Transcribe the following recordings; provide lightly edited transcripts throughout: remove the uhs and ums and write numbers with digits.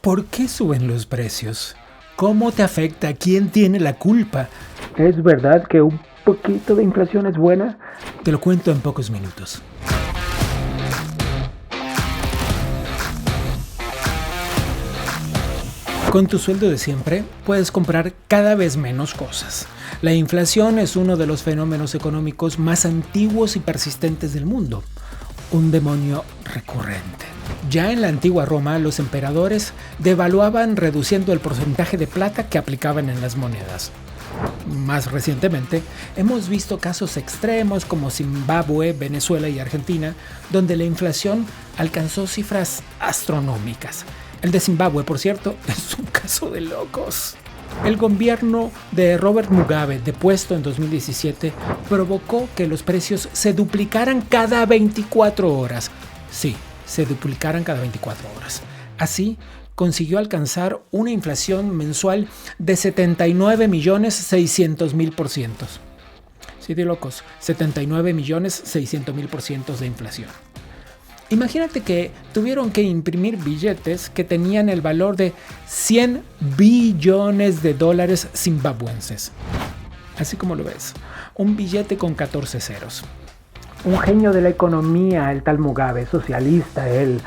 ¿Por qué suben los precios? ¿Cómo te afecta? ¿Quién tiene la culpa? ¿Es verdad que un poquito de inflación es buena? Te lo cuento en pocos minutos. Con tu sueldo de siempre, puedes comprar cada vez menos cosas. La inflación es uno de los fenómenos económicos más antiguos y persistentes del mundo. Un demonio recurrente. Ya en la antigua Roma, los emperadores devaluaban reduciendo el porcentaje de plata que aplicaban en las monedas. Más recientemente, hemos visto casos extremos como Zimbabue, Venezuela y Argentina, donde la inflación alcanzó cifras astronómicas. El de Zimbabue, por cierto, es un caso de locos. El gobierno de Robert Mugabe, depuesto en 2017, provocó que los precios se duplicaran cada 24 horas. Sí, se duplicaran cada 24 horas. Así, consiguió alcanzar una inflación mensual de 79.600.000%. Sí, de locos, 79.600.000% de inflación. Imagínate que tuvieron que imprimir billetes que tenían el valor de 100 billones de dólares zimbabuenses. Así como lo ves, un billete con 14 ceros. Un genio de la economía, el tal Mugabe, socialista él.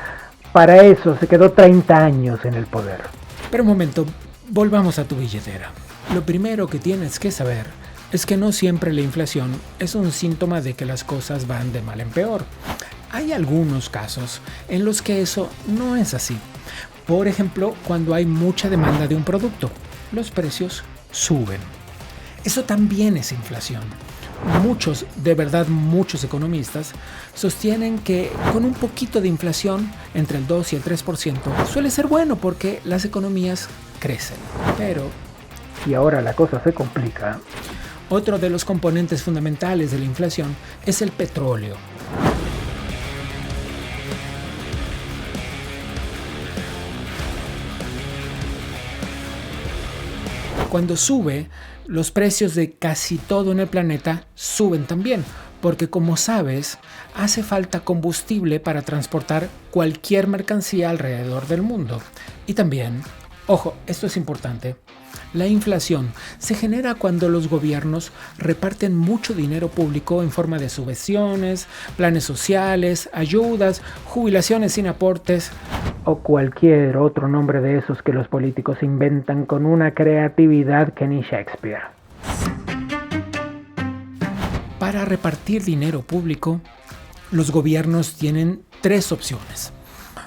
Para eso se quedó 30 años en el poder. Pero un momento, volvamos a tu billetera. Lo primero que tienes que saber es que no siempre la inflación es un síntoma de que las cosas van de mal en peor. Hay algunos casos en los que eso no es así. Por ejemplo, cuando hay mucha demanda de un producto, los precios suben. Eso también es inflación. Muchos economistas sostienen que con un poquito de inflación, entre el 2 y el 3%, suele ser bueno porque las economías crecen. Pero, y ahora la cosa se complica. Otro de los componentes fundamentales de la inflación es el petróleo. Cuando sube, los precios de casi todo en el planeta suben también, porque como sabes, hace falta combustible para transportar cualquier mercancía alrededor del mundo. Y también, ojo, esto es importante, la inflación se genera cuando los gobiernos reparten mucho dinero público en forma de subvenciones, planes sociales, ayudas, jubilaciones sin aportes, o cualquier otro nombre de esos que los políticos inventan con una creatividad que ni Shakespeare. Para repartir dinero público, los gobiernos tienen tres opciones.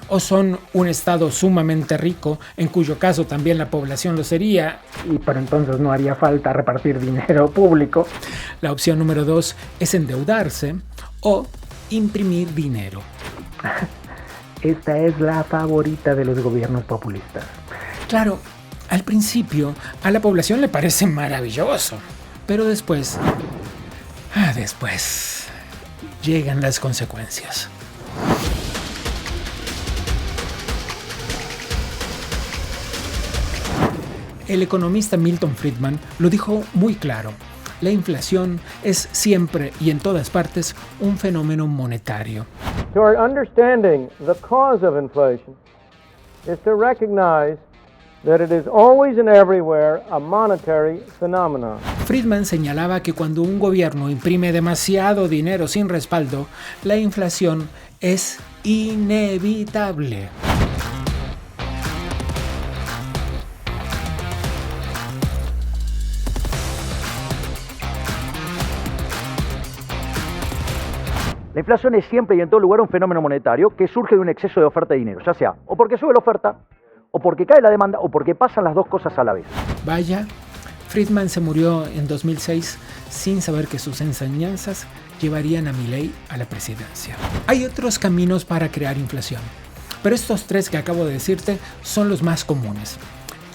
O son un estado sumamente rico, en cuyo caso también la población lo sería, y para entonces no haría falta repartir dinero público. La opción número 2 es endeudarse o imprimir dinero. Esta es la favorita de los gobiernos populistas. Claro, al principio a la población le parece maravilloso, pero después llegan las consecuencias. El economista Milton Friedman lo dijo muy claro. La inflación es siempre y en todas partes un fenómeno monetario. Toward understanding the cause of inflation is to recognize that it is always and everywhere a monetary phenomenon. Friedman señalaba que cuando un gobierno imprime demasiado dinero sin respaldo, la inflación es inevitable. La inflación es siempre y en todo lugar un fenómeno monetario que surge de un exceso de oferta de dinero, ya sea o porque sube la oferta, o porque cae la demanda, o porque pasan las dos cosas a la vez. Vaya, Friedman se murió en 2006 sin saber que sus enseñanzas llevarían a Milei a la presidencia. Hay otros caminos para crear inflación, pero estos tres que acabo de decirte son los más comunes.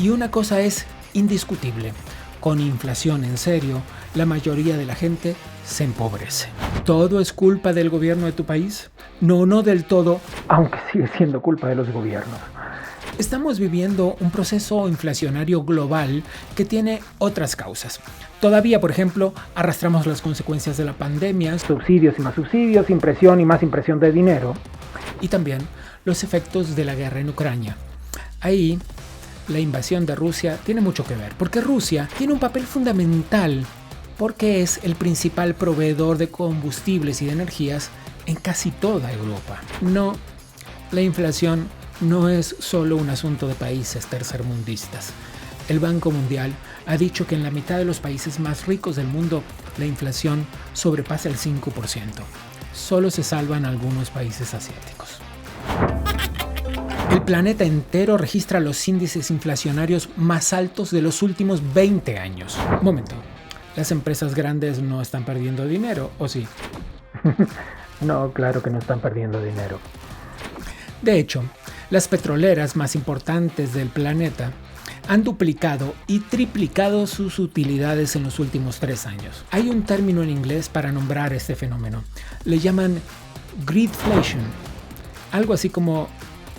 Y una cosa es indiscutible. Con inflación en serio, la mayoría de la gente se empobrece. ¿Todo es culpa del gobierno de tu país? No del todo. Aunque sigue siendo culpa de los gobiernos. Estamos viviendo un proceso inflacionario global que tiene otras causas. Todavía, por ejemplo, arrastramos las consecuencias de la pandemia. Subsidios y más subsidios, impresión y más impresión de dinero. Y también los efectos de la guerra en Ucrania. Ahí, la invasión de Rusia tiene mucho que ver, porque Rusia tiene un papel fundamental porque es el principal proveedor de combustibles y de energías en casi toda Europa. No, la inflación no es solo un asunto de países tercermundistas. El Banco Mundial ha dicho que en la mitad de los países más ricos del mundo la inflación sobrepasa el 5%. Solo se salvan algunos países asiáticos. El planeta entero registra los índices inflacionarios más altos de los últimos 20 años. Momento, ¿las empresas grandes no están perdiendo dinero, o sí? No, claro que no están perdiendo dinero. De hecho, las petroleras más importantes del planeta han duplicado y triplicado sus utilidades en los últimos 3 años. Hay un término en inglés para nombrar este fenómeno. Le llaman greedflation, algo así como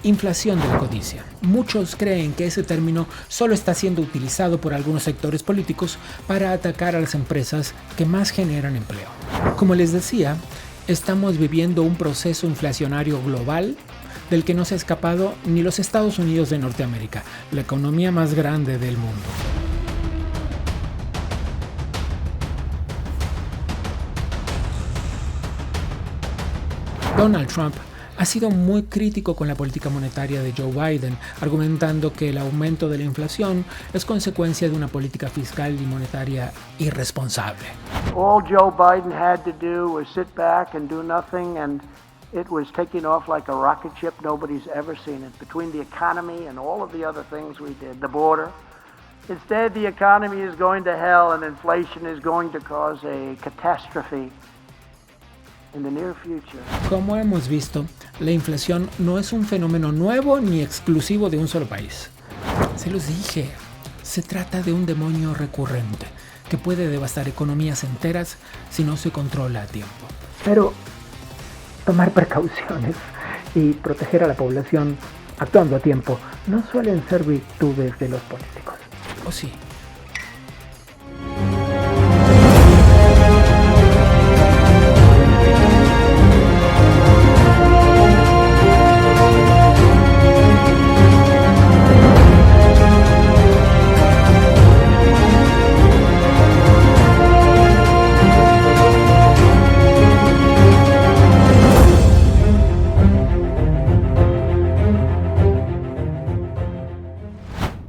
inflación de la codicia. Muchos creen que ese término solo está siendo utilizado por algunos sectores políticos para atacar a las empresas que más generan empleo. Como les decía, estamos viviendo un proceso inflacionario global del que no se ha escapado ni los Estados Unidos de Norteamérica, la economía más grande del mundo. Donald Trump ha sido muy crítico con la política monetaria de Joe Biden, argumentando que el aumento de la inflación es consecuencia de una política fiscal y monetaria irresponsable. All Joe Biden had to do was sit back and do nothing, and it was taking off like a rocket ship. Nobody's ever seen it. Between the economy and all of the other things we did, the border. Instead, the economy is going to hell, and inflation is going to cause a catastrophe in the near future. Como hemos visto, la inflación no es un fenómeno nuevo ni exclusivo de un solo país. Se los dije, se trata de un demonio recurrente que puede devastar economías enteras si no se controla a tiempo. Pero tomar precauciones y proteger a la población actuando a tiempo no suelen ser virtudes de los políticos. ¿O sí?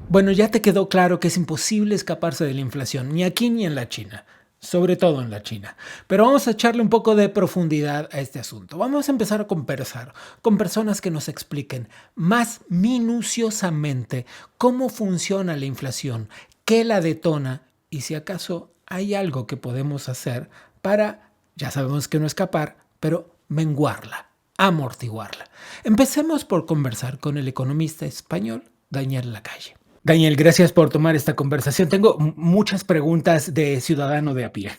Bueno, ya te quedó claro que es imposible escaparse de la inflación, ni aquí ni en la China, sobre todo en la China. Pero vamos a echarle un poco de profundidad a este asunto. Vamos a empezar a conversar con personas que nos expliquen más minuciosamente cómo funciona la inflación, qué la detona y si acaso hay algo que podemos hacer para, ya sabemos que no escapar, pero menguarla, amortiguarla. Empecemos por conversar con el economista español Daniel Lacalle. Daniel, gracias por tomar esta conversación. Tengo muchas preguntas de ciudadano de a pie.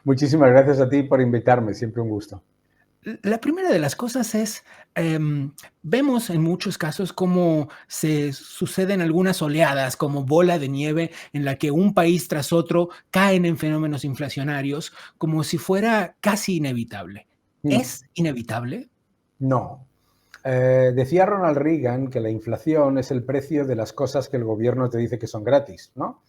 Muchísimas gracias a ti por invitarme, siempre un gusto. La primera de las cosas es, vemos en muchos casos cómo se suceden algunas oleadas como bola de nieve en la que un país tras otro caen en fenómenos inflacionarios como si fuera casi inevitable. ¿Es inevitable? No. Decía Ronald Reagan que la inflación es el precio de las cosas que el gobierno te dice que son gratis, ¿no?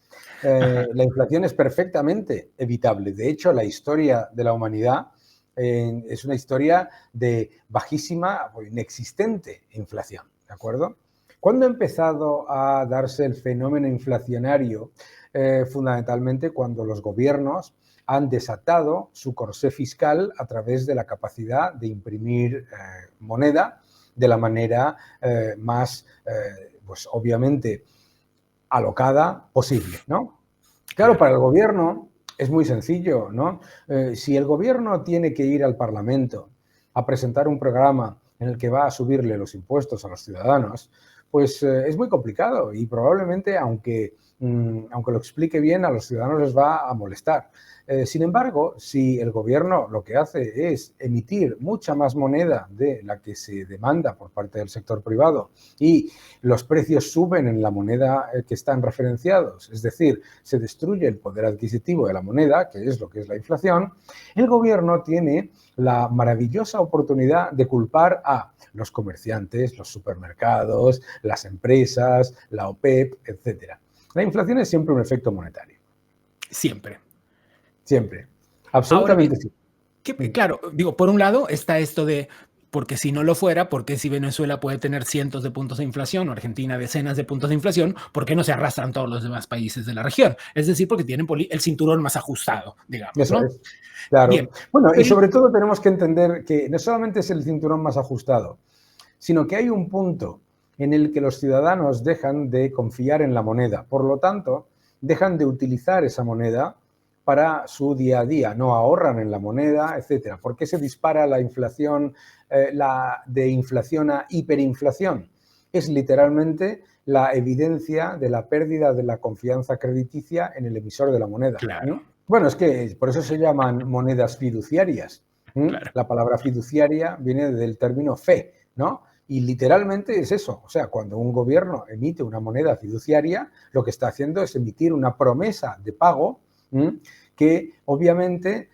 La inflación es perfectamente evitable. De hecho, la historia de la humanidad es una historia de bajísima o inexistente inflación, ¿de acuerdo? ¿Cuándo ha empezado a darse el fenómeno inflacionario? Fundamentalmente cuando los gobiernos han desatado su corsé fiscal a través de la capacidad de imprimir moneda de la manera más, pues obviamente, alocada posible, ¿no? Claro, para el gobierno es muy sencillo, ¿no? Si el gobierno tiene que ir al Parlamento a presentar un programa en el que va a subirle los impuestos a los ciudadanos, pues es muy complicado y probablemente, aunque aunque lo explique bien, a los ciudadanos les va a molestar. Sin embargo, si el gobierno lo que hace es emitir mucha más moneda de la que se demanda por parte del sector privado y los precios suben en la moneda que están referenciados, es decir, se destruye el poder adquisitivo de la moneda, que es lo que es la inflación, el gobierno tiene la maravillosa oportunidad de culpar a los comerciantes, los supermercados, las empresas, la OPEP, etc. La inflación es siempre un efecto monetario. Siempre. Siempre. Absolutamente sí. Claro, digo, por un lado está esto de, porque si no lo fuera, ¿por qué si Venezuela puede tener cientos de puntos de inflación o Argentina decenas de puntos de inflación, por qué no se arrastran todos los demás países de la región? Es decir, porque tienen el cinturón más ajustado, digamos. Eso ¿no? es. Claro. Bien. Bueno, y sobre todo tenemos que entender que no solamente es el cinturón más ajustado, sino que hay un punto en el que los ciudadanos dejan de confiar en la moneda. Por lo tanto, dejan de utilizar esa moneda para su día a día, no ahorran en la moneda, etcétera. ¿Por qué se dispara la inflación, de inflación a hiperinflación? Es literalmente la evidencia de la pérdida de la confianza crediticia en el emisor de la moneda. Claro. Bueno, es que por eso se llaman monedas fiduciarias. Claro. La palabra fiduciaria viene del término fe, ¿no? Y literalmente es eso. O sea, cuando un gobierno emite una moneda fiduciaria, lo que está haciendo es emitir una promesa de pago que obviamente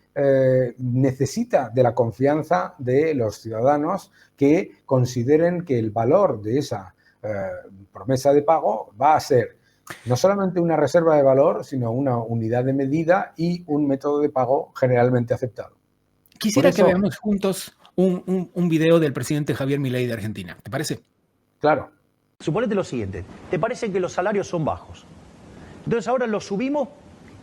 necesita de la confianza de los ciudadanos que consideren que el valor de esa promesa de pago va a ser no solamente una reserva de valor, sino una unidad de medida y un método de pago generalmente aceptado. Quisiera que veamos juntos un video del presidente Javier Milei de Argentina. ¿Te parece? Claro. Suponete lo siguiente, ¿te parece que los salarios son bajos? Entonces ahora los subimos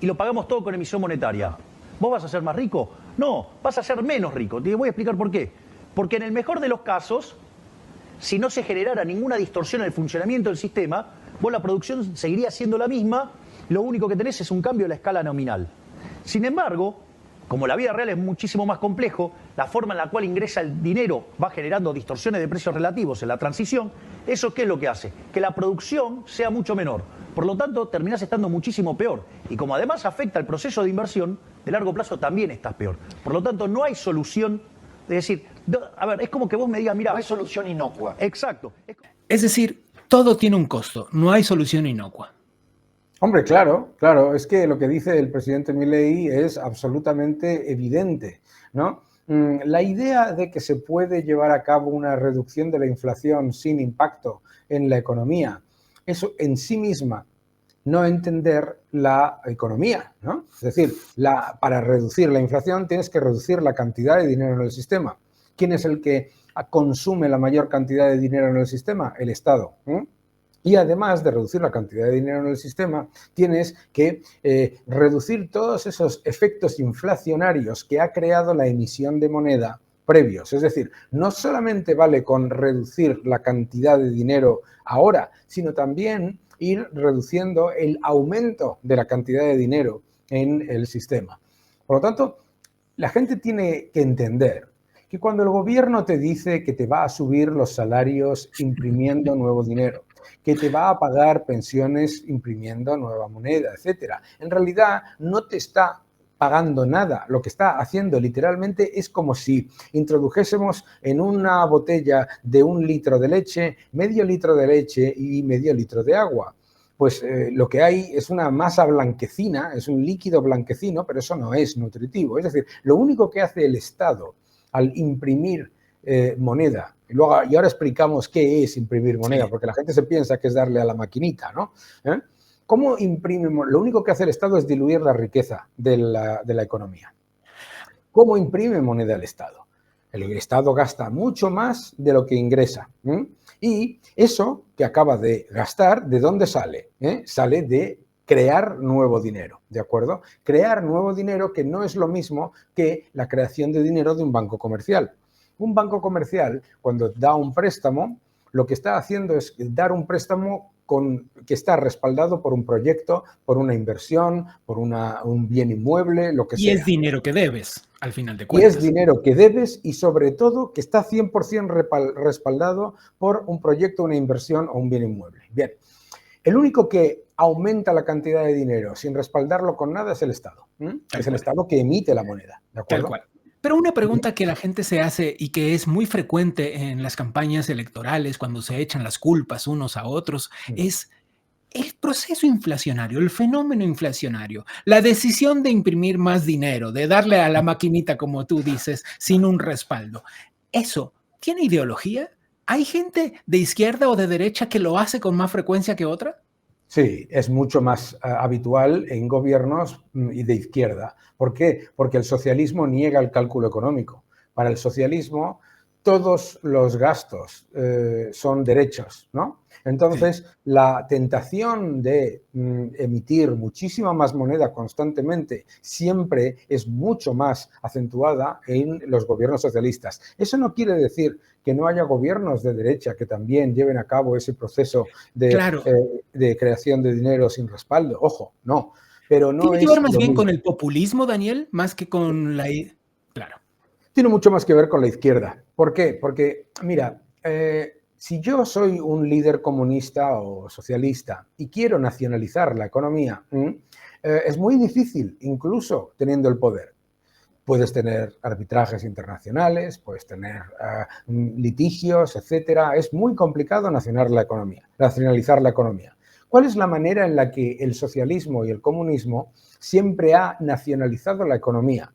y lo pagamos todo con emisión monetaria. ¿Vos vas a ser más rico? No, vas a ser menos rico. Te voy a explicar por qué. Porque en el mejor de los casos, si no se generara ninguna distorsión en el funcionamiento del sistema, vos la producción seguiría siendo la misma, lo único que tenés es un cambio de la escala nominal. Sin embargo, como la vida real es muchísimo más complejo, la forma en la cual ingresa el dinero va generando distorsiones de precios relativos en la transición, ¿eso qué es lo que hace? Que la producción sea mucho menor. Por lo tanto, terminás estando muchísimo peor. Y como además afecta el proceso de inversión, de largo plazo también estás peor. Por lo tanto, no hay solución. Es decir, a ver, es como que vos me digas, mira... No hay solución inocua. Exacto. Es decir, todo tiene un costo, no hay solución inocua. Hombre, claro, claro, es que lo que dice el presidente Milei es absolutamente evidente, ¿no? La idea de que se puede llevar a cabo una reducción de la inflación sin impacto en la economía, eso en sí misma no entender la economía, ¿no? Es decir, para reducir la inflación tienes que reducir la cantidad de dinero en el sistema. ¿Quién es el que consume la mayor cantidad de dinero en el sistema? El Estado. Y además de reducir la cantidad de dinero en el sistema, tienes que reducir todos esos efectos inflacionarios que ha creado la emisión de moneda previos. Es decir, no solamente vale con reducir la cantidad de dinero ahora, sino también ir reduciendo el aumento de la cantidad de dinero en el sistema. Por lo tanto, la gente tiene que entender que cuando el gobierno te dice que te va a subir los salarios imprimiendo nuevo dinero, que te va a pagar pensiones imprimiendo nueva moneda, etcétera, en realidad no te está pagando nada. Lo que está haciendo literalmente es como si introdujésemos en una botella de 1 litro de leche, medio litro de leche y medio litro de agua. Pues lo que hay es una masa blanquecina, es un líquido blanquecino, pero eso no es nutritivo. Es decir, lo único que hace el Estado al imprimir moneda, y ahora explicamos qué es imprimir moneda, porque la gente se piensa que es darle a la maquinita, ¿no? ¿Cómo imprime? Lo único que hace el Estado es diluir la riqueza de la economía. ¿Cómo imprime moneda el Estado? El Estado gasta mucho más de lo que ingresa. Y eso que acaba de gastar, ¿de dónde sale? Sale de crear nuevo dinero, ¿de acuerdo? Crear nuevo dinero que no es lo mismo que la creación de dinero de un banco comercial. Un banco comercial, cuando da un préstamo, lo que está haciendo es dar un préstamo que está respaldado por un proyecto, por una inversión, por un bien inmueble, lo que sea. Y es dinero que debes, al final de cuentas. Y es dinero que debes y, sobre todo, que está 100% respaldado por un proyecto, una inversión o un bien inmueble. Bien, El único que aumenta la cantidad de dinero sin respaldarlo con nada es el Estado. Es el Estado que emite la moneda, ¿de acuerdo? Tal cual. Pero una pregunta que la gente se hace y que es muy frecuente en las campañas electorales cuando se echan las culpas unos a otros es el proceso inflacionario, el fenómeno inflacionario, la decisión de imprimir más dinero, de darle a la maquinita, como tú dices, sin un respaldo. ¿Eso tiene ideología? ¿Hay gente de izquierda o de derecha que lo hace con más frecuencia que otra? Sí, es mucho más habitual en gobiernos de izquierda. ¿Por qué? Porque el socialismo niega el cálculo económico. Para el socialismo, todos los gastos son derechos, ¿no? Entonces, la tentación de emitir muchísima más moneda constantemente siempre es mucho más acentuada en los gobiernos socialistas. Eso no quiere decir que no haya gobiernos de derecha que también lleven a cabo ese proceso de creación de dinero sin respaldo. Ojo, no. Pero no ¿Tiene que es ver más lo bien mismo. con el populismo, Daniel, más que con la... Claro. Tiene mucho más que ver con la izquierda. ¿Por qué? Porque, mira, si yo soy un líder comunista o socialista y quiero nacionalizar la economía, es muy difícil, incluso teniendo el poder. Puedes tener arbitrajes internacionales, puedes tener litigios, etcétera. Es muy complicado nacionalizar la economía. ¿Cuál es la manera en la que el socialismo y el comunismo siempre ha nacionalizado la economía?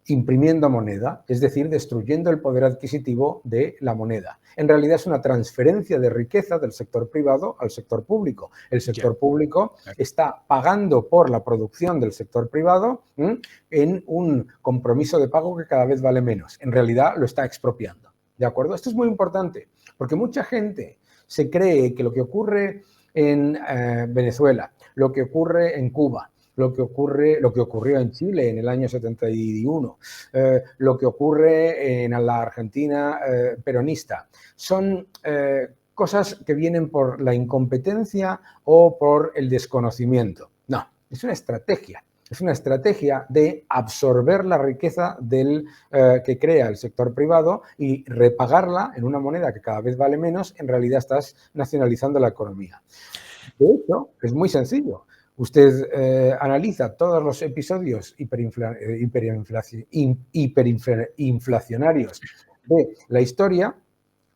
Imprimiendo moneda, es decir, destruyendo el poder adquisitivo de la moneda. En realidad es una transferencia de riqueza del sector privado al sector público. El sector público está pagando por la producción del sector privado en un compromiso de pago que cada vez vale menos. En realidad lo está expropiando. ¿De acuerdo? Esto es muy importante porque mucha gente se cree que lo que ocurre en Venezuela, lo que ocurre en Cuba, lo que ocurrió en Chile en el año 71, lo que ocurre en la Argentina peronista. Son cosas que vienen por la incompetencia o por el desconocimiento. No, es una estrategia. Es una estrategia de absorber la riqueza que crea el sector privado y repagarla en una moneda que cada vez vale menos. En realidad estás nacionalizando la economía. De hecho, es muy sencillo. Usted analiza todos los episodios hiperinflacionarios de la historia,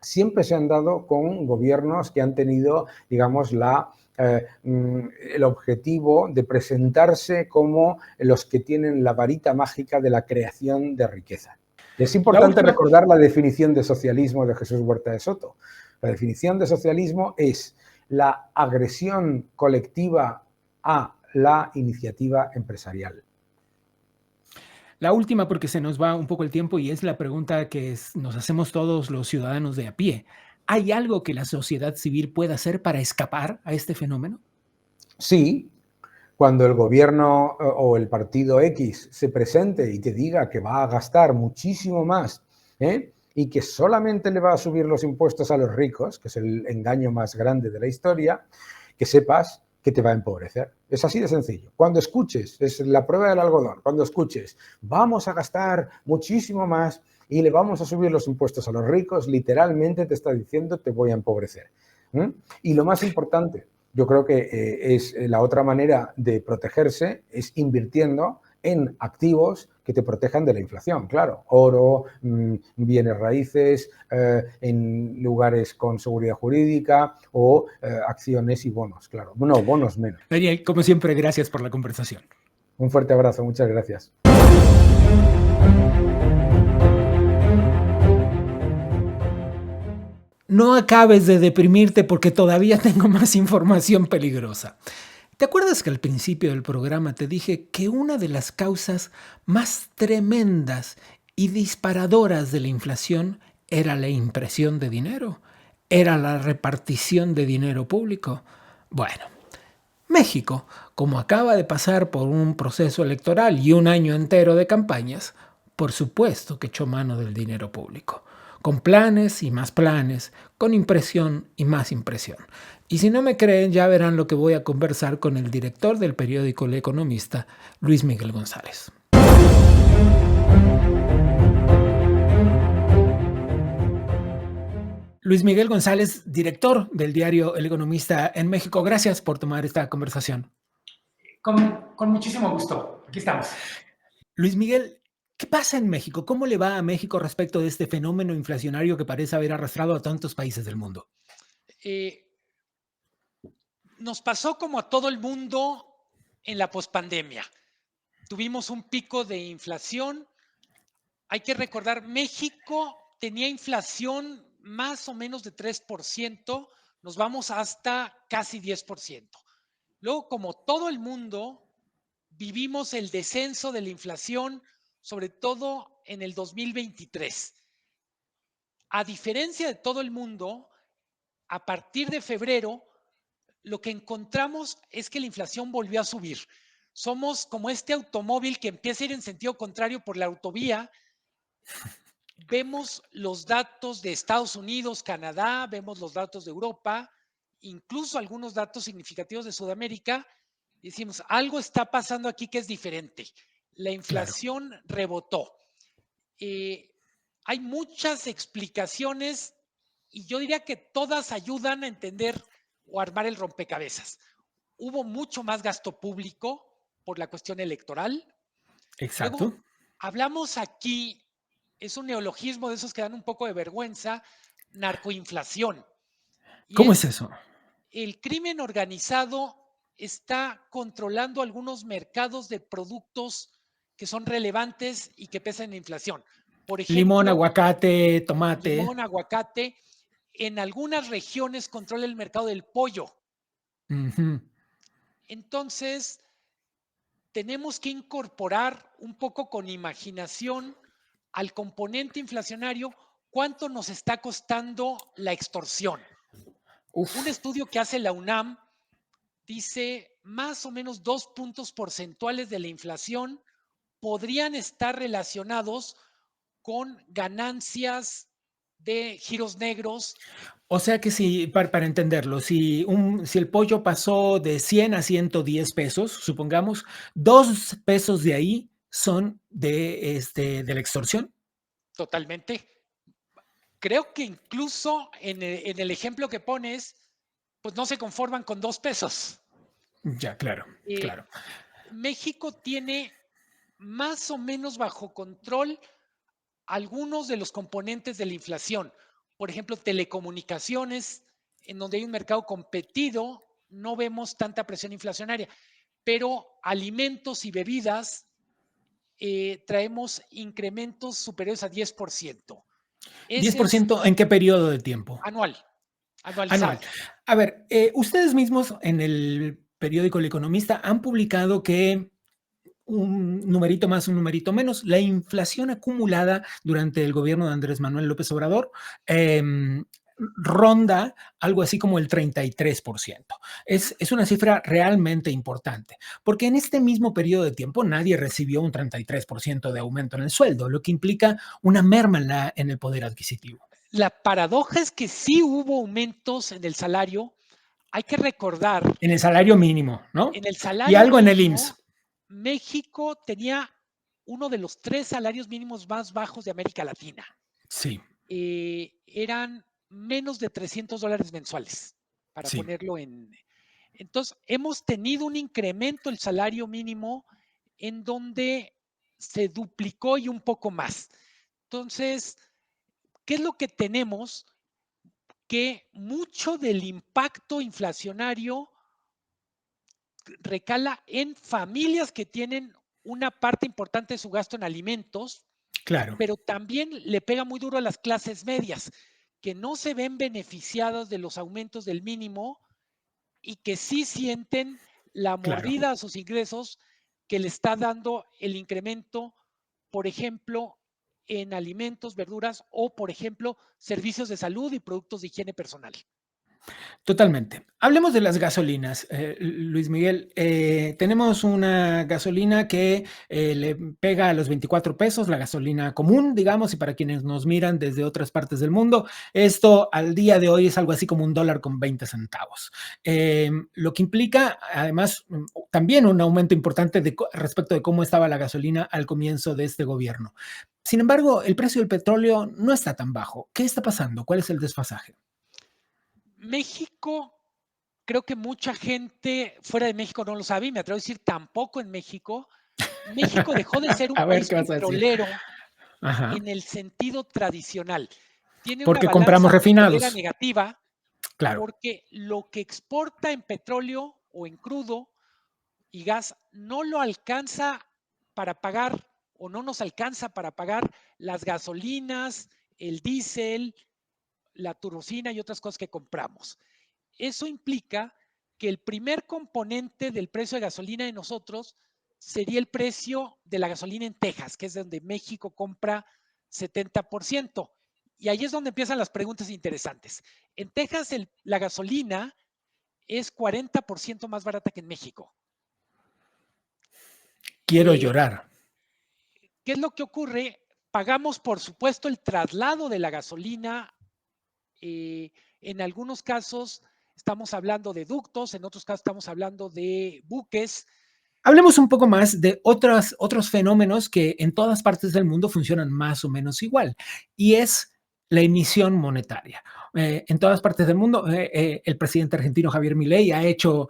siempre se han dado con gobiernos que han tenido, digamos, el objetivo de presentarse como los que tienen la varita mágica de la creación de riqueza. Es importante recordar la definición de socialismo de Jesús Huerta de Soto. La definición de socialismo es la agresión colectiva a la iniciativa empresarial. La última, porque se nos va un poco el tiempo, y es la pregunta que nos hacemos todos los ciudadanos de a pie. ¿Hay algo que la sociedad civil pueda hacer para escapar a este fenómeno? Sí, cuando el gobierno o el partido X se presente y te diga que va a gastar muchísimo más, y que solamente le va a subir los impuestos a los ricos, que es el engaño más grande de la historia, que sepas que te va a empobrecer. Es así de sencillo. Cuando escuches, es la prueba del algodón, cuando escuches, vamos a gastar muchísimo más y le vamos a subir los impuestos a los ricos, literalmente te está diciendo te voy a empobrecer. Y lo más importante, yo creo que es la otra manera de protegerse, es invirtiendo en activos que te protejan de la inflación, claro. Oro, bienes raíces, en lugares con seguridad jurídica o acciones y bonos, claro. No, bonos menos. Daniel, como siempre, gracias por la conversación. Un fuerte abrazo, muchas gracias. No acabes de deprimirte porque todavía tengo más información peligrosa. ¿Te acuerdas que al principio del programa te dije que una de las causas más tremendas y disparadoras de la inflación era la impresión de dinero? Era la repartición de dinero público. Bueno, México, como acaba de pasar por un proceso electoral y un año entero de campañas, por supuesto que echó mano del dinero público. Con planes y más planes, con impresión y más impresión. Y si no me creen, ya verán lo que voy a conversar con el director del periódico El Economista, Luis Miguel González. Luis Miguel González, director del diario El Economista en México, gracias por tomar esta conversación. Con muchísimo gusto. Aquí estamos. Luis Miguel, ¿qué pasa en México? ¿Cómo le va a México respecto de este fenómeno inflacionario que parece haber arrastrado a tantos países del mundo? Nos pasó como a todo el mundo en la pospandemia. Tuvimos un pico de inflación. Hay que recordar, México tenía inflación más o menos de 3%, nos vamos hasta casi 10%. Luego, como todo el mundo, vivimos el descenso de la inflación, sobre todo en el 2023. A diferencia de todo el mundo, a partir de febrero, lo que encontramos es que la inflación volvió a subir. Somos como este automóvil que empieza a ir en sentido contrario por la autovía. Vemos los datos de Estados Unidos, Canadá, vemos los datos de Europa, incluso algunos datos significativos de Sudamérica, y decimos, algo está pasando aquí que es diferente. La inflación rebotó. Hay muchas explicaciones y yo diría que todas ayudan a entender o armar el rompecabezas. Hubo mucho más gasto público por la cuestión electoral. Exacto. Luego, hablamos aquí, es un neologismo de esos que dan un poco de vergüenza, narcoinflación. Y ¿Cómo es eso? El crimen organizado está controlando algunos mercados de productos que son relevantes y que pesan en la inflación. Por Limón, ejemplo, aguacate, tomate. limón, aguacate. En algunas regiones controla el mercado del pollo. Uh-huh. Entonces, tenemos que incorporar un poco con imaginación al componente inflacionario cuánto nos está costando la extorsión. Un estudio que hace la UNAM dice más o menos 2 puntos porcentuales de la inflación podrían estar relacionados con ganancias de giros negros. O sea que si, para entenderlo, si el pollo pasó de 100 a 110 pesos, supongamos, 2 pesos de ahí son de la extorsión. Totalmente. Creo que incluso en el ejemplo que pones, pues no se conforman con 2 pesos. Ya, claro, claro. México tiene más o menos bajo control algunos de los componentes de la inflación. Por ejemplo, telecomunicaciones, en donde hay un mercado competido, no vemos tanta presión inflacionaria, pero alimentos y bebidas traemos incrementos superiores a 10%. Ese es ¿10% en qué periodo de tiempo? anual, Anual. anualizado. A ver, ustedes mismos en el periódico El Economista han publicado que un numerito más, un numerito menos, la inflación acumulada durante el gobierno de Andrés Manuel López Obrador ronda algo así como el 33%. Es una cifra realmente importante, porque en este mismo periodo de tiempo nadie recibió un 33% de aumento en el sueldo, lo que implica una merma en el poder adquisitivo. La paradoja es que sí hubo aumentos en el salario. Hay que recordar. En el salario mínimo, ¿no? En el Y salario algo en el mínimo, IMSS. México tenía uno de los 3 salarios mínimos más bajos de América Latina. Sí. Eran menos de $300 mensuales, para Sí. ponerlo en. Entonces, hemos tenido un incremento del salario mínimo en donde se duplicó y un poco más. Entonces, ¿qué es lo que tenemos? Que mucho del impacto inflacionario recala en familias que tienen una parte importante de su gasto en alimentos, Claro. pero también le pega muy duro a las clases medias, que no se ven beneficiadas de los aumentos del mínimo y que sí sienten la mordida a sus ingresos que le está dando el incremento, por ejemplo, en alimentos, verduras o, por ejemplo, servicios de salud y productos de higiene personal. Totalmente. Hablemos de las gasolinas, Luis Miguel. Tenemos una gasolina que le pega a los 24 pesos, la gasolina común, digamos, y para quienes nos miran desde otras partes del mundo, esto al día de hoy es algo así como $1.20. Lo que implica, además, también un aumento importante respecto de cómo estaba la gasolina al comienzo de este gobierno. Sin embargo, el precio del petróleo no está tan bajo. ¿Qué está pasando? ¿Cuál es el desfasaje? México, creo que mucha gente fuera de México no lo sabe, y me atrevo a decir tampoco en México. México dejó de ser un A ver, país ¿qué vas a decir? petrolero Ajá. en el sentido tradicional. Tiene una Porque balanza compramos petrolera refinados. negativa Claro. porque lo que exporta en petróleo o en crudo y gas no lo alcanza para pagar o no nos alcanza para pagar las gasolinas, el diésel, la turbocina y otras cosas que compramos. Eso implica que el primer componente del precio de gasolina de nosotros sería el precio de la gasolina en Texas, que es donde México compra 70%. Y ahí es donde empiezan las preguntas interesantes. En Texas la gasolina es 40% más barata que en México. Quiero llorar. ¿Qué es lo que ocurre? Pagamos, por supuesto, el traslado de la gasolina. En algunos casos estamos hablando de ductos, en otros casos estamos hablando de buques. Hablemos un poco más de otros fenómenos que en todas partes del mundo funcionan más o menos igual, y es la emisión monetaria. En todas partes del mundo, el presidente argentino Javier Milei ha hecho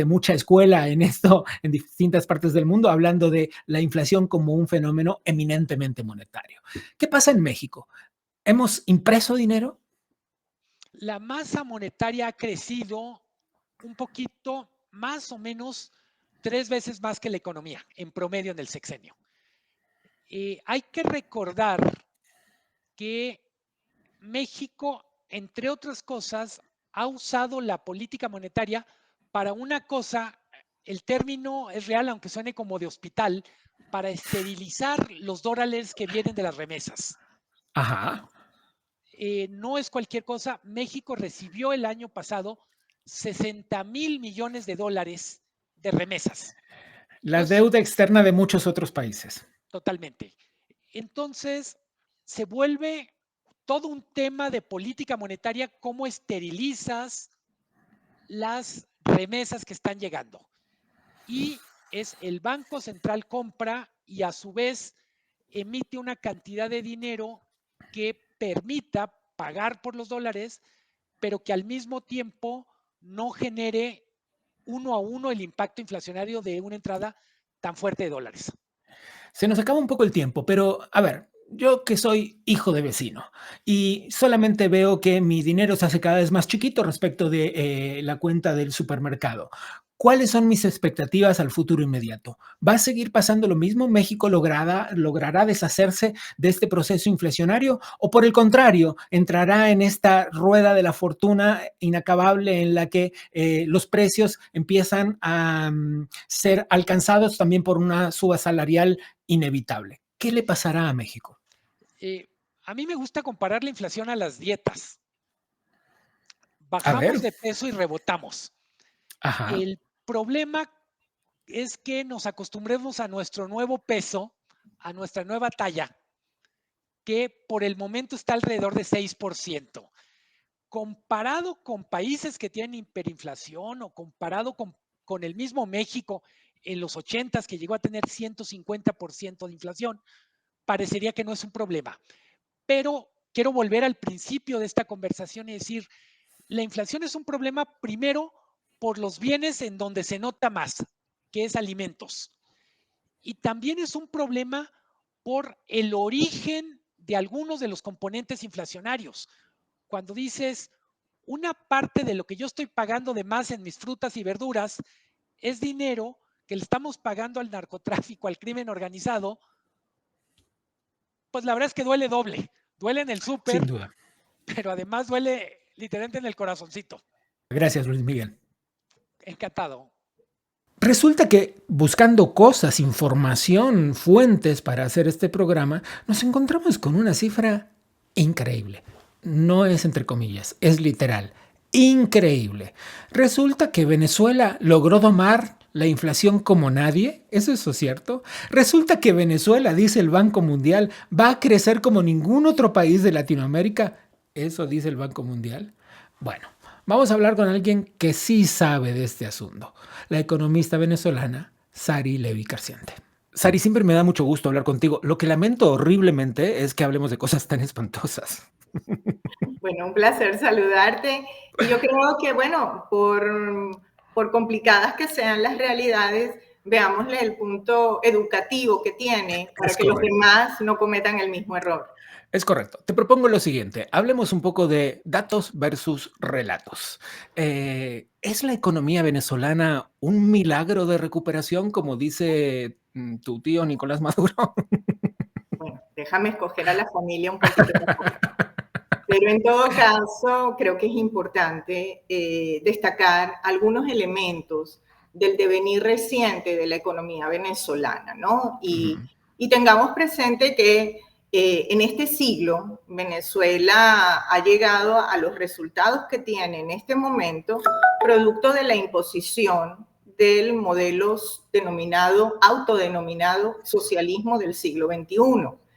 mucha escuela en esto en distintas partes del mundo, hablando de la inflación como un fenómeno eminentemente monetario. ¿Qué pasa en México? ¿Hemos impreso dinero? La masa monetaria ha crecido un poquito, más o menos 3 veces más que la economía, en promedio en el sexenio. Hay que recordar que México, entre otras cosas, ha usado la política monetaria para una cosa, el término es real, aunque suene como de hospital, para esterilizar los dólares que vienen de las remesas. Ajá. No es cualquier cosa. México recibió el año pasado 60,000 millones de dólares de remesas. La deuda externa de muchos otros países. Totalmente. Entonces, se vuelve todo un tema de política monetaria, cómo esterilizas las remesas que están llegando. Y es el Banco Central compra y a su vez emite una cantidad de dinero que permita pagar por los dólares, pero que al mismo tiempo no genere uno a uno el impacto inflacionario de una entrada tan fuerte de dólares. Se nos acaba un poco el tiempo, pero a ver, yo que soy hijo de vecino y solamente veo que mi dinero se hace cada vez más chiquito respecto de la cuenta del supermercado. ¿Cuáles son mis expectativas al futuro inmediato? ¿Va a seguir pasando lo mismo? ¿México logrará deshacerse de este proceso inflacionario? ¿O por el contrario, entrará en esta rueda de la fortuna inacabable en la que los precios empiezan a ser alcanzados también por una suba salarial inevitable? ¿Qué le pasará a México? A mí me gusta comparar la inflación a las dietas. A Bajamos ver. de peso y rebotamos. Ajá. El problema es que nos acostumbremos a nuestro nuevo peso, a nuestra nueva talla, que por el momento está alrededor de 6%. Comparado con países que tienen hiperinflación o comparado con el mismo México en los 80s, que llegó a tener 150% de inflación, parecería que no es un problema. Pero quiero volver al principio de esta conversación y decir, la inflación es un problema primero por los bienes en donde se nota más, que es alimentos. Y también es un problema por el origen de algunos de los componentes inflacionarios. Cuando dices, una parte de lo que yo estoy pagando de más en mis frutas y verduras es dinero que le estamos pagando al narcotráfico, al crimen organizado, pues la verdad es que duele doble. Duele en el súper, Sin duda. pero además duele literalmente en el corazoncito. Gracias, Luis Miguel. Encantado. Resulta que buscando cosas, información, fuentes para hacer este programa, nos encontramos con una cifra increíble. No es entre comillas, es literal. Increíble. Resulta que Venezuela logró domar la inflación como nadie. ¿Es eso cierto? Resulta que Venezuela, dice el Banco Mundial, va a crecer como ningún otro país de Latinoamérica. ¿Eso dice el Banco Mundial? Bueno, vamos a hablar con alguien que sí sabe de este asunto. La economista venezolana Sari Levy Carciente. Sari, siempre me da mucho gusto hablar contigo. Lo que lamento horriblemente es que hablemos de cosas tan espantosas. Bueno, un placer saludarte. Y yo creo que, bueno, por complicadas que sean las realidades, veámosle el punto educativo que tiene para que los demás no cometan el mismo error. Es correcto. Te propongo lo siguiente. Hablemos un poco de datos versus relatos. ¿Es la economía venezolana un milagro de recuperación, como dice tu tío Nicolás Maduro? Bueno, déjame escoger a la familia un poquito mejor. Pero en todo caso, creo que es importante destacar algunos elementos del devenir reciente de la economía venezolana, ¿no? Y tengamos presente que en este siglo, Venezuela ha llegado a los resultados que tiene en este momento, producto de la imposición del modelo autodenominado socialismo del siglo XXI.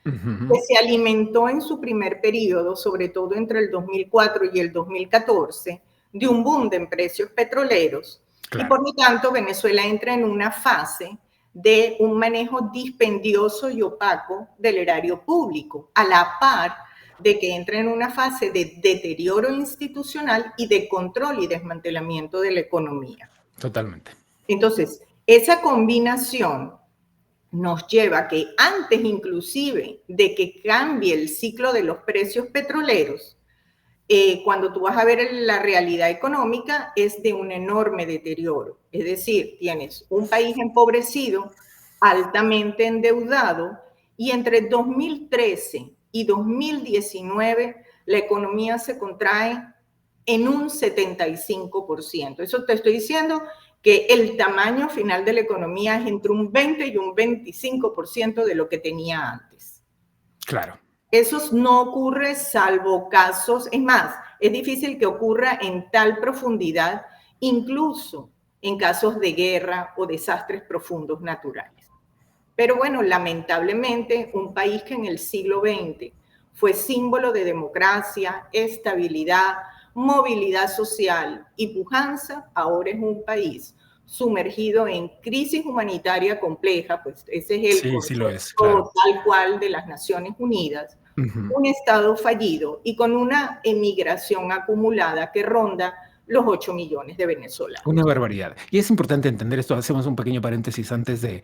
Que se alimentó en su primer periodo, sobre todo entre el 2004 y el 2014, de un boom en precios petroleros. Claro. Y por lo tanto, Venezuela entra en una fase de un manejo dispendioso y opaco del erario público, a la par de que entra en una fase de deterioro institucional y de control y desmantelamiento de la economía. Totalmente. Entonces, esa combinación nos lleva a que antes inclusive de que cambie el ciclo de los precios petroleros, cuando tú vas a ver la realidad económica, es de un enorme deterioro. Es decir, tienes un país empobrecido, altamente endeudado, y entre 2013 y 2019 la economía se contrae en un 75%. Eso te estoy diciendo que el tamaño final de la economía es entre un 20 y un 25% de lo que tenía antes. Claro. Eso no ocurre salvo casos, es más, es difícil que ocurra en tal profundidad, incluso en casos de guerra o desastres profundos naturales. Pero bueno, lamentablemente, un país que en el siglo XX fue símbolo de democracia, estabilidad, movilidad social y pujanza, ahora es un país sumergido en crisis humanitaria compleja, pues ese es el concepto claro. Tal cual de las Naciones Unidas, un Estado fallido y con una emigración acumulada que ronda los 8 millones de venezolanos. Una barbaridad. Y es importante entender esto. Hacemos un pequeño paréntesis antes de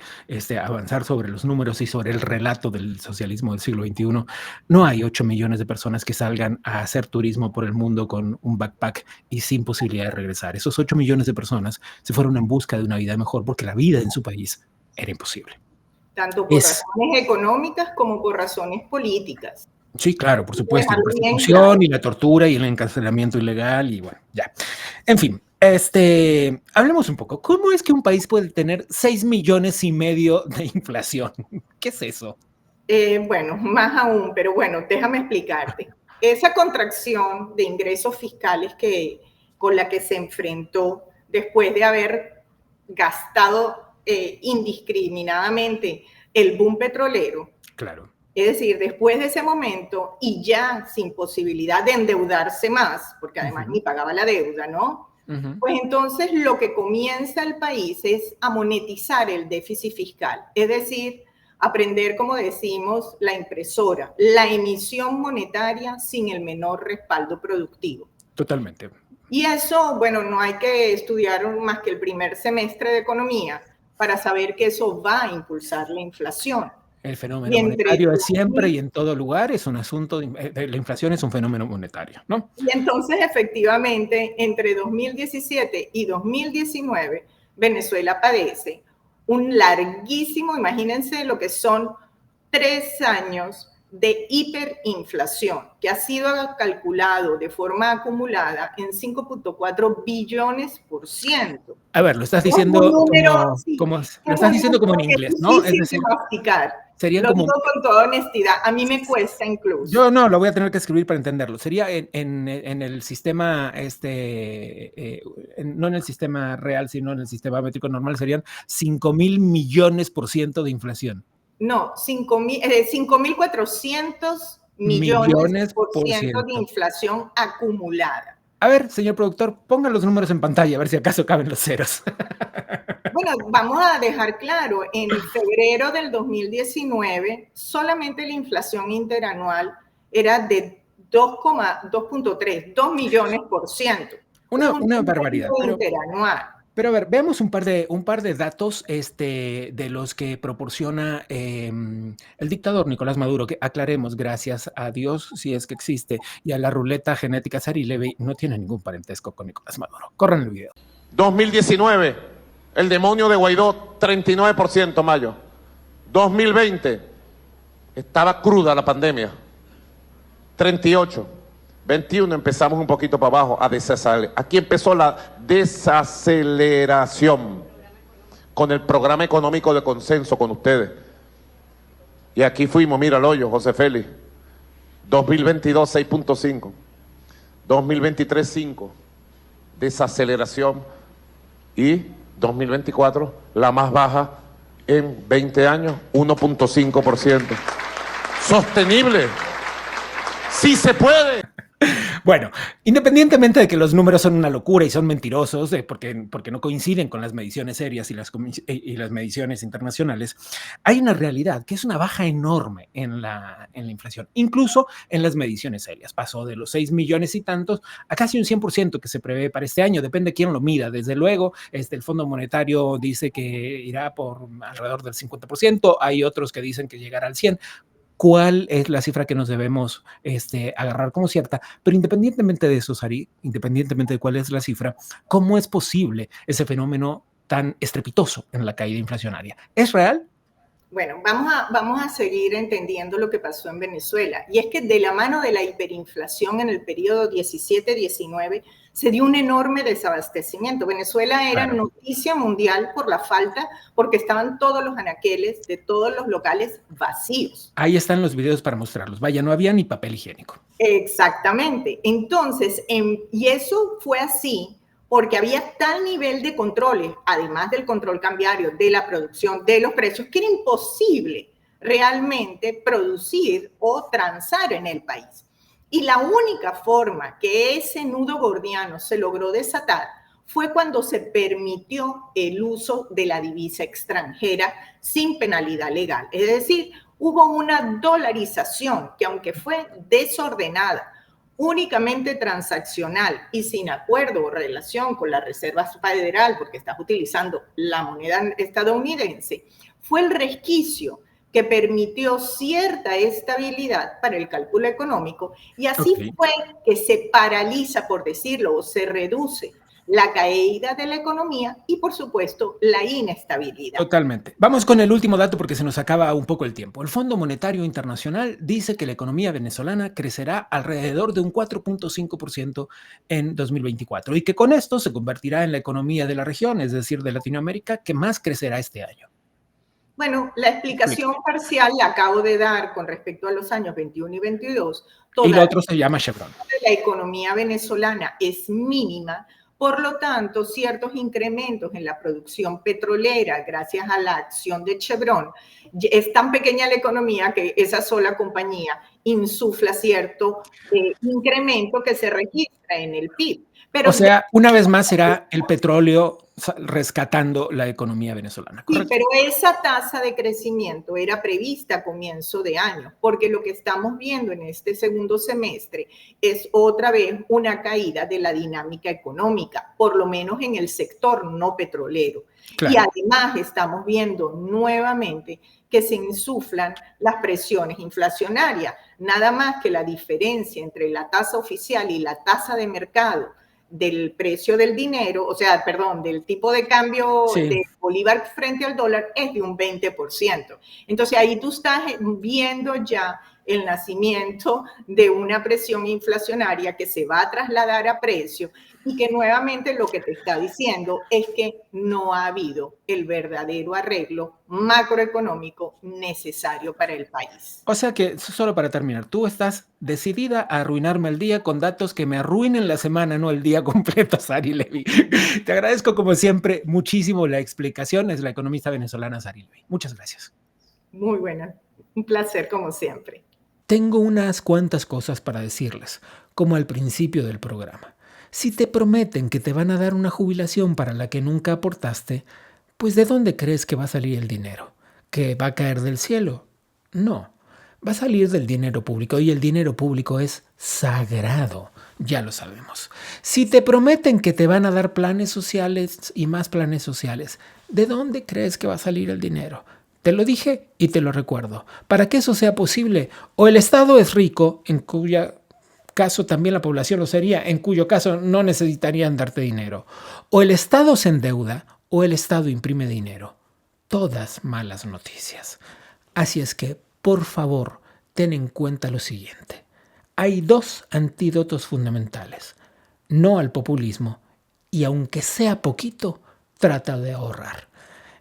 avanzar sobre los números y sobre el relato del socialismo del siglo XXI. No hay 8 millones de personas que salgan a hacer turismo por el mundo con un backpack y sin posibilidad de regresar. Esos 8 millones de personas se fueron en busca de una vida mejor porque la vida en su país era imposible. Tanto por razones económicas como por razones políticas. Sí, claro, por supuesto, la persecución y la tortura y el encarcelamiento ilegal y bueno, ya. En fin, hablemos un poco. ¿Cómo es que un país puede tener 6,5 millones de inflación? ¿Qué es eso? Bueno, más aún, pero bueno, déjame explicarte. Esa contracción de ingresos fiscales con la que se enfrentó después de haber gastado indiscriminadamente el boom petrolero. Claro. Es decir, después de ese momento y ya sin posibilidad de endeudarse más, porque además ni pagaba la deuda, ¿no? Pues entonces lo que comienza el país es a monetizar el déficit fiscal, es decir, aprender, como decimos, la impresora, la emisión monetaria sin el menor respaldo productivo. Totalmente. Y eso, bueno, no hay que estudiar más que el primer semestre de economía para saber que eso va a impulsar la inflación. El fenómeno monetario es siempre y en todo lugar, es un asunto, la inflación es un fenómeno monetario, ¿no? Y entonces, efectivamente, entre 2017 y 2019, Venezuela padece un larguísimo, imagínense lo que son 3 años de hiperinflación, que ha sido calculado de forma acumulada en 5.4 billones %. A ver, lo estás diciendo como en inglés, ¿no? Es decir, Serían Lo como... digo con toda honestidad, a mí me cuesta incluso. Yo no, lo voy a tener que escribir para entenderlo. Sería en el sistema, no en el sistema real, sino en el sistema métrico normal, serían 5,000 millones% de inflación. No, 5.400 millones por ciento de inflación acumulada. A ver, señor productor, pongan los números en pantalla, a ver si acaso caben los ceros. Bueno, vamos a dejar claro, en febrero del 2019, solamente la inflación interanual era de 2,2.3, 2 millones%. Una barbaridad. Interanual. Pero a ver, veamos un par de datos de los que proporciona el dictador Nicolás Maduro, que aclaremos, gracias a Dios, si es que existe, y a la ruleta genética Sarilevi, no tiene ningún parentesco con Nicolás Maduro. Corran el video. 2019, el demonio de Guaidó, 39% mayo. 2020, estaba cruda la pandemia, 38%. 21 empezamos un poquito para abajo a desacelerar. Aquí empezó la desaceleración con el programa económico de consenso con ustedes. Y aquí fuimos, mira el hoyo, José Félix. 2022, 6.5. 2023, 5. Desaceleración. Y 2024, la más baja en 20 años, 1.5%. Sostenible. Sí se puede. Bueno, independientemente de que los números son una locura y son mentirosos, porque no coinciden con las mediciones serias y las mediciones internacionales, hay una realidad que es una baja enorme en la inflación, incluso en las mediciones serias. Pasó de los 6 millones y tantos a casi un 100% que se prevé para este año, depende de quién lo mida. Desde luego, el Fondo Monetario dice que irá por alrededor del 50%, hay otros que dicen que llegará al 100%. ¿Cuál es la cifra que nos debemos agarrar como cierta? Pero independientemente de eso, Sari, independientemente de cuál es la cifra, ¿cómo es posible ese fenómeno tan estrepitoso en la caída inflacionaria? ¿Es real? Bueno, vamos a seguir entendiendo lo que pasó en Venezuela. Y es que de la mano de la hiperinflación en el periodo 17-19 se dio un enorme desabastecimiento. Venezuela era noticia mundial por la falta, porque estaban todos los anaqueles de todos los locales vacíos. Ahí están los videos para mostrarlos. Vaya, no había ni papel higiénico. Exactamente. Entonces, y eso fue así porque había tal nivel de controles, además del control cambiario, de la producción, de los precios, que era imposible realmente producir o transar en el país. Y la única forma que ese nudo gordiano se logró desatar fue cuando se permitió el uso de la divisa extranjera sin penalidad legal. Es decir, hubo una dolarización que, aunque fue desordenada, únicamente transaccional y sin acuerdo o relación con la Reserva Federal, porque estás utilizando la moneda estadounidense, fue el resquicio que permitió cierta estabilidad para el cálculo económico, y así fue que se paraliza, por decirlo, o se reduce la caída de la economía y, por supuesto, la inestabilidad. Totalmente. Vamos con el último dato porque se nos acaba un poco el tiempo. El Fondo Monetario Internacional dice que la economía venezolana crecerá alrededor de un 4.5% en 2024 y que con esto se convertirá en la economía de la región, es decir, de Latinoamérica, que más crecerá este año. Bueno, la explicación parcial la acabo de dar con respecto a los años 21 y 22. Y lo otro se llama Chevron. La economía venezolana es mínima. Por lo tanto, ciertos incrementos en la producción petrolera, gracias a la acción de Chevron, es tan pequeña la economía que esa sola compañía insufla cierto incremento que se registra en el PIB. Pero, o sea, una vez más será el petróleo rescatando la economía venezolana. ¿correcto? Sí, pero esa tasa de crecimiento era prevista a comienzo de año, porque lo que estamos viendo en este segundo semestre es otra vez una caída de la dinámica económica, por lo menos en el sector no petrolero. Claro. Y además estamos viendo nuevamente que se insuflan las presiones inflacionarias, nada más que la diferencia entre la tasa oficial y la tasa de mercado del precio del dinero, o sea, perdón, del tipo de cambio de bolívar frente al dólar es de un 20%. Entonces ahí tú estás viendo ya el nacimiento de una presión inflacionaria que se va a trasladar a precio y que nuevamente lo que te está diciendo es que no ha habido el verdadero arreglo macroeconómico necesario para el país. O sea que, solo para terminar, tú estás decidida a arruinarme el día con datos que me arruinen la semana, no el día completo, Sari Levy. Te agradezco como siempre muchísimo la explicación. Es la economista venezolana Sari Levy. Muchas gracias. Muy buena. Un placer como siempre. Tengo unas cuantas cosas para decirles, como al principio del programa. Si te prometen que te van a dar una jubilación para la que nunca aportaste, pues ¿de dónde crees que va a salir el dinero? ¿Que va a caer del cielo? No, va a salir del dinero público y el dinero público es sagrado, ya lo sabemos. Si te prometen que te van a dar planes sociales y más planes sociales, ¿de dónde crees que va a salir el dinero? Te lo dije y te lo recuerdo. Para que eso sea posible, o el Estado es rico, en cuyo caso también la población lo sería, en cuyo caso no necesitarían darte dinero, o el Estado se endeuda, o el Estado imprime dinero. Todas malas noticias. Así es que, por favor, ten en cuenta lo siguiente. Hay dos antídotos fundamentales. No al populismo y, aunque sea poquito, trata de ahorrar.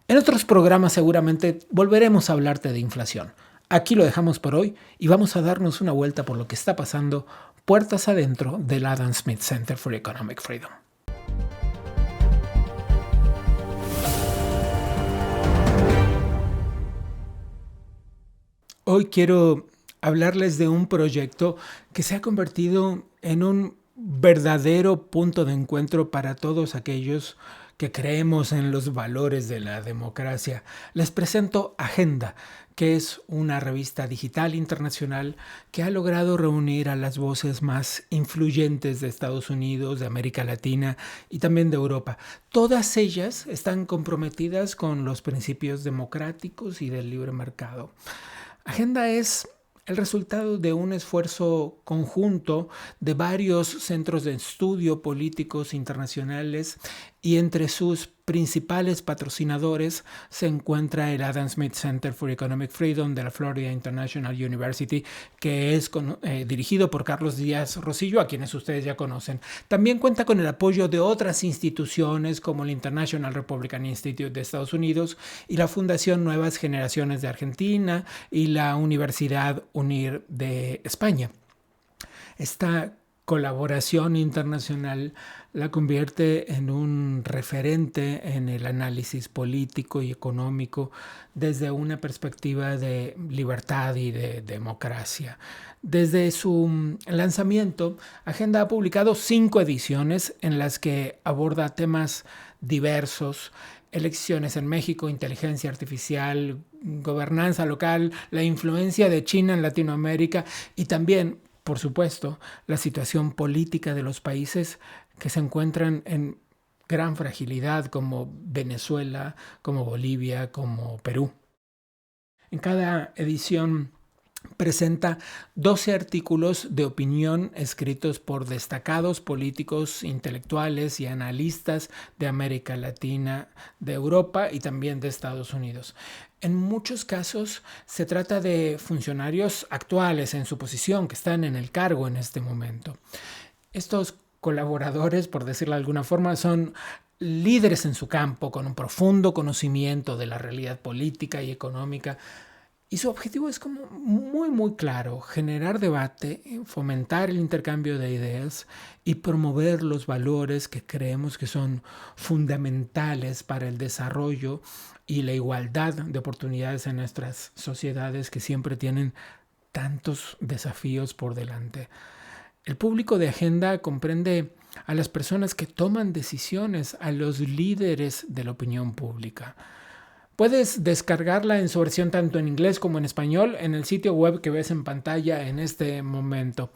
En otros programas seguramente volveremos a hablarte de inflación. Aquí lo dejamos por hoy y vamos a darnos una vuelta por lo que está pasando puertas adentro del Adam Smith Center for Economic Freedom. Hoy quiero hablarles de un proyecto que se ha convertido en un verdadero punto de encuentro para todos aquellos que creemos en los valores de la democracia. Les presento Agenda, que es una revista digital internacional que ha logrado reunir a las voces más influyentes de Estados Unidos, de América Latina y también de Europa. Todas ellas están comprometidas con los principios democráticos y del libre mercado. Agenda es el resultado de un esfuerzo conjunto de varios centros de estudio políticos internacionales y entre sus principales patrocinadores se encuentra el Adam Smith Center for Economic Freedom de la Florida International University, que es dirigido por Carlos Díaz Rosillo, a quienes ustedes ya conocen. También cuenta con el apoyo de otras instituciones como el International Republican Institute de Estados Unidos y la Fundación Nuevas Generaciones de Argentina y la Universidad UNIR de España. Esta colaboración internacional la convierte en un referente en el análisis político y económico desde una perspectiva de libertad y de democracia. Desde su lanzamiento, Agenda ha publicado 5 ediciones en las que aborda temas diversos: elecciones en México, inteligencia artificial, gobernanza local, la influencia de China en Latinoamérica y también, por supuesto, la situación política de los países que se encuentran en gran fragilidad, como Venezuela, como Bolivia, como Perú. En cada edición presenta 12 artículos de opinión escritos por destacados políticos, intelectuales y analistas de América Latina, de Europa y también de Estados Unidos. En muchos casos se trata de funcionarios actuales en su posición, que están en el cargo en este momento. Estos colaboradores, por decirlo de alguna forma, son líderes en su campo con un profundo conocimiento de la realidad política y económica. Y su objetivo es como muy claro: generar debate, fomentar el intercambio de ideas y promover los valores que creemos que son fundamentales para el desarrollo y la igualdad de oportunidades en nuestras sociedades que siempre tienen tantos desafíos por delante. El público de Agenda comprende a las personas que toman decisiones, a los líderes de la opinión pública. Puedes descargarla en su versión tanto en inglés como en español en el sitio web que ves en pantalla en este momento.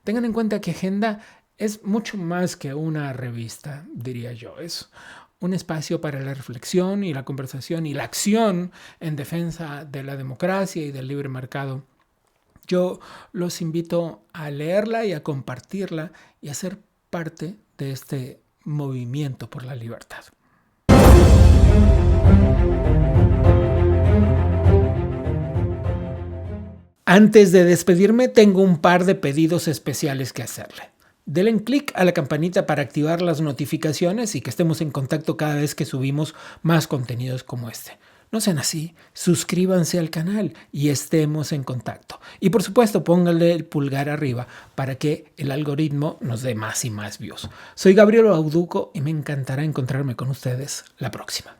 Tengan en cuenta que Agenda es mucho más que una revista, diría yo. Es un espacio para la reflexión y la conversación y la acción en defensa de la democracia y del libre mercado. Yo los invito a leerla y a compartirla y a ser parte de este movimiento por la libertad. Antes de despedirme, tengo un par de pedidos especiales que hacerle. Denle clic a la campanita para activar las notificaciones y que estemos en contacto cada vez que subimos más contenidos como este. No sean así, suscríbanse al canal y estemos en contacto. Y por supuesto, pónganle el pulgar arriba para que el algoritmo nos dé más y más views. Soy Gabriel Bauducco y me encantará encontrarme con ustedes la próxima.